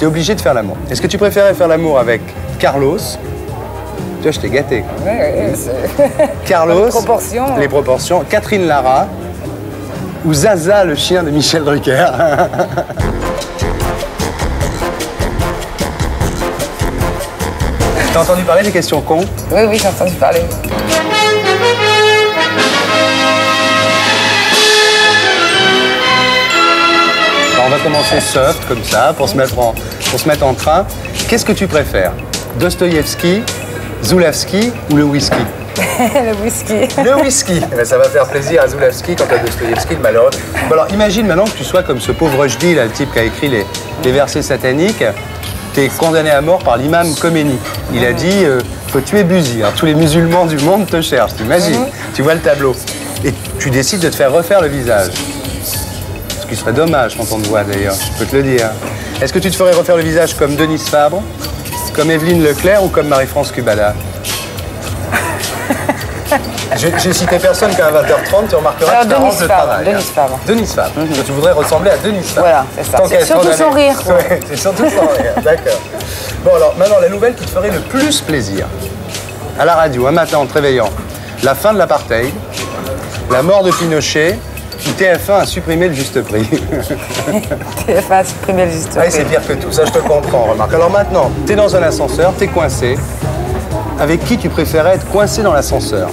tu es obligé de faire l'amour. Est-ce que tu préférais faire l'amour avec Carlos? Tu vois, je t'ai gâté. Ouais, Carlos, les proportions, Catherine Lara ou Zaza, le chien de Michel Drucker. T'as entendu parler des questions cons? Oui, j'ai entendu parler. Alors, on va commencer soft, comme ça, pour se mettre en train. Qu'est-ce que tu préfères? Dostoïevski, Zulawski ou le whisky? Le whisky. Le whisky. Mais ça va faire plaisir à Zulawski quand à Dostoïevski, le malheureux. Bon, alors, imagine maintenant que tu sois comme ce pauvre Rushdie, là, le type qui a écrit les versets sataniques. Tu es condamné à mort par l'imam Khomeini. Il a dit faut tuer Buzi. Alors, tous les musulmans du monde te cherchent, t'imagines? Tu vois le tableau. Et tu décides de te faire refaire le visage. Ce qui serait dommage quand on te voit d'ailleurs, je peux te le dire. Est-ce que tu te ferais refaire le visage comme Denise Fabre, comme Evelyne Leclerc ou comme Marie-France Cubala? J'ai cité personne qu'à 20h30, tu remarqueras que tu arranges le travail. Denise Fabre. Denise Fabre. Tu voudrais ressembler à Denise Fabre. Voilà, c'est ça. C'est surtout son rire. Ouais, c'est surtout son rire, d'accord. Bon alors, maintenant, la nouvelle qui te ferait le plus plaisir. À la radio, un matin en te réveillant. La fin de l'apartheid, la mort de Pinochet, ou TF1 a supprimé le juste prix. TF1 a supprimé le juste prix. Oui, c'est pire que tout, ça je te comprends, remarque. Alors maintenant, t'es dans un ascenseur, t'es coincé. Avec qui tu préférais être coincé dans l'ascenseur?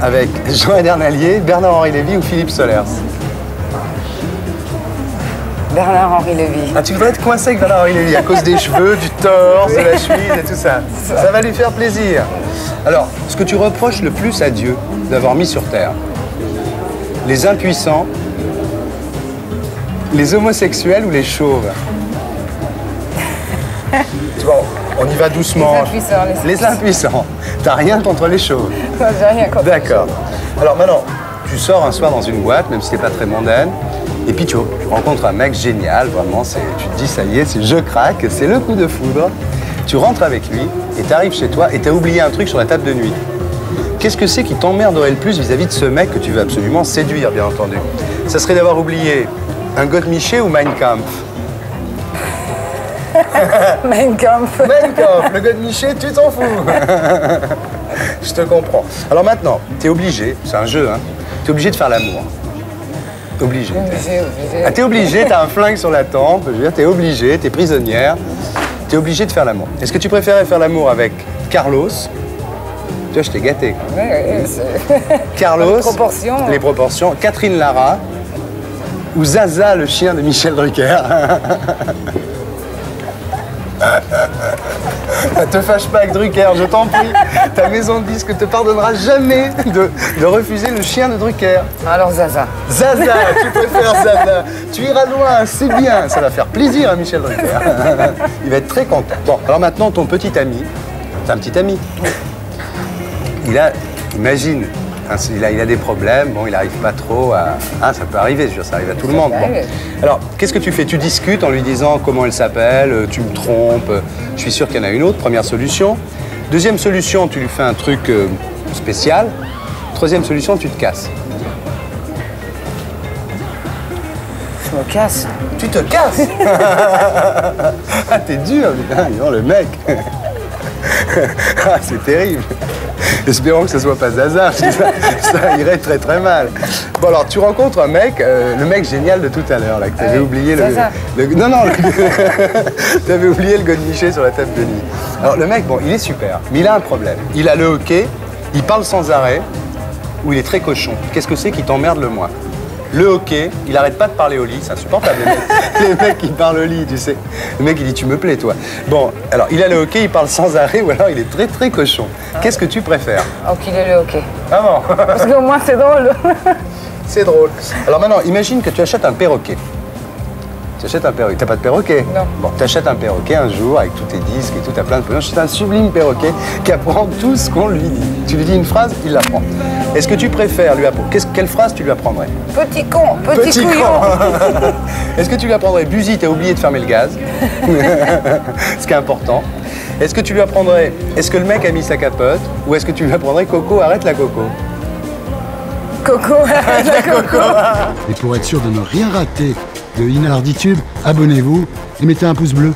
Avec Jean Edernalier, Bernard-Henri Lévy ou Philippe Solers? Bernard-Henri Lévy. Ah, tu voudrais être coincé avec Bernard-Henri Lévy à cause des cheveux, du torse, de la chemise et tout ça. Ça va lui faire plaisir. Alors, ce que tu reproches le plus à Dieu d'avoir mis sur terre, les impuissants, les homosexuels ou les chauves? Tu vois, on y va doucement. Les impuissants. T'as rien contre les chauves? Non, j'ai rien contre. D'accord. Alors maintenant, tu sors un soir dans une boîte, même si t'es pas très mondaine, et puis tu rencontres un mec génial, vraiment, tu te dis ça y est, je craque, c'est le coup de foudre. Tu rentres avec lui, et t'arrives chez toi, et t'as oublié un truc sur la table de nuit. Qu'est-ce que c'est qui t'emmerderait le plus vis-à-vis de ce mec que tu veux absolument séduire, bien entendu? Ça serait d'avoir oublié un Godemiché ou Mein Kampf? Mein Kampf. Mein Kampf, le Godemiché, tu t'en fous. Je te comprends. Alors maintenant, t'es obligé, c'est un jeu, hein, t'es obligé de faire l'amour. Obligé. Obligé. Ah, t'es obligé, t'as un flingue sur la tempe, je veux dire, t'es obligé, t'es prisonnière, t'es obligé de faire l'amour. Est-ce que tu préférais faire l'amour avec Carlos? Tu vois, je t'ai gâté. Ouais, Carlos, les proportions, Catherine Lara ou Zaza, le chien de Michel Drucker? Te fâche pas avec Drucker, je t'en prie. Ta maison de disque te pardonnera jamais de refuser le chien de Drucker. Alors Zaza. Zaza, tu préfères Zaza. Tu iras loin, c'est bien. Ça va faire plaisir à Michel Drucker. Il va être très content. Bon, alors maintenant, ton petit ami, c'est un petit ami. Imagine, il a des problèmes, bon, il n'arrive pas trop à... Ah, ça peut arriver, je veux dire, ça arrive à tout le monde. Bon. Alors, qu'est-ce que tu fais? Tu discutes en lui disant comment elle s'appelle, tu me trompes, je suis sûr qu'il y en a une autre, première solution. Deuxième solution, tu lui fais un truc spécial. Troisième solution, tu te casses. Je me casse. Tu te casses? Ah, t'es dur, putain, dis donc, le mec. Ah, c'est terrible. Espérons que ce soit pas Zaza, ça irait très très mal. Bon alors, tu rencontres un mec, le mec génial de tout à l'heure, là, que t'avais oublié non, t'avais oublié le Godemiché sur la table de nuit. Alors le mec, bon, il est super, mais il a un problème. Il a le hoquet, il parle sans arrêt, ou il est très cochon. Qu'est-ce que c'est qui t'emmerde le moins? Le hockey, il arrête pas de parler au lit, c'est insupportable. Les mecs qui parlent au lit, tu sais. Le mec, il dit, tu me plais, toi. Bon, alors, il a le hockey, il parle sans arrêt, ou alors il est très, très cochon. Qu'est-ce que tu préfères? Oh, qu'il ait le hockey. Ah bon? Parce qu'au moins, c'est drôle. C'est drôle. Alors maintenant, imagine que tu achètes un perroquet. Tu achètes un perroquet. T'as pas de perroquet? Non. Bon, tu achètes un perroquet un jour avec tous tes disques et tout, t'as plein de pognon. C'est un sublime perroquet qui apprend tout ce qu'on lui dit. Tu lui dis une phrase, il l'apprend. Est-ce que tu préfères lui apprendre? Quelle phrase tu lui apprendrais? Petit con, petit couillon. Est-ce que tu lui apprendrais Buzi, t'as oublié de fermer le gaz? Ce qui est important. Est-ce que tu lui apprendrais est-ce que le mec a mis sa capote? Ou est-ce que tu lui apprendrais Coco, arrête la coco? Coco, arrête la coco. Et pour être sûr de ne rien rater de Inarditube, abonnez-vous et mettez un pouce bleu.